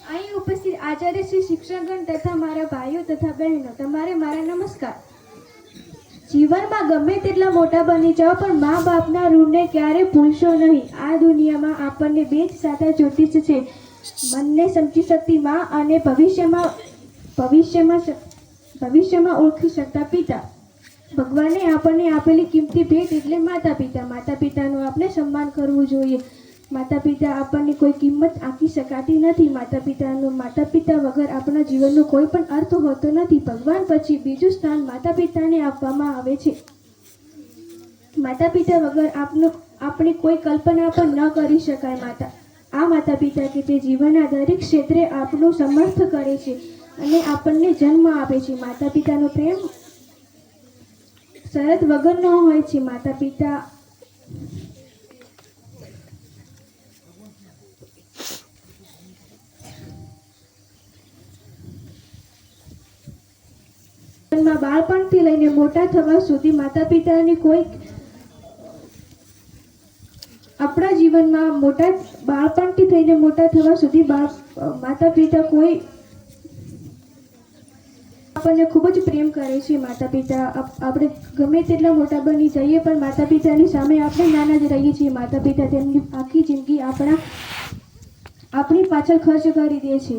અહીં ઉપસ્થિત આચાર્ય શ્રી શિક્ષકગણ તથા મારા ભાઈઓ તથા બહેનો તમારે મારા નમસ્કાર. જીવનમાં ગમે તેટલા મોટા બની જાઓ પણ મા બાપના ઋણને ક્યારે ભૂલશો નહીં. આ દુનિયામાં આપણને બે જ સાચા જ્યોતિષ છે, મનને સમજી શકતી મા અને ભવિષ્યમાં ઓળખી શકતા પિતા. ભગવાને આપણને આપેલી કિંમતી ભેટ એટલે માતા પિતા. માતા પિતાનું આપણે સન્માન કરવું જોઈએ. માતા પિતા આપણને કોઈ કિંમત આંકી શકાતી નથી. માતા પિતા વગર આપણા જીવનનો કોઈ પણ અર્થ હોતો નથી. ભગવાન પછી બીજું સ્થાન માતા પિતાને આપવામાં આવે છે. માતા પિતા વગર આપણે કોઈ કલ્પના પણ ન કરી શકાય. માતા પિતા કે તે જીવનના દરેક ક્ષેત્રે આપણું સમર્થ કરે છે અને આપણને જન્મ આપે છે. માતા પિતાનો પ્રેમ શરત વગરનો હોય છે. માતા પિતા બાળપણથી લઈને મોટા થવા સુધી માતા પિતાની કોઈ આપણા જીવનમાં બાળપણથી થઈને મોટા થવા સુધી માતા પિતા કોઈ આપણને ખૂબ જ પ્રેમ કરે છે. માતા પિતા આપણે ગમે તેટલા મોટા બની જઈએ પણ માતા પિતાની સામે આપણે નાના જ રહીએ છીએ. માતા પિતા તેમની આખી જિંદગી આપણી પાછળ ખર્ચ કરી દે છે.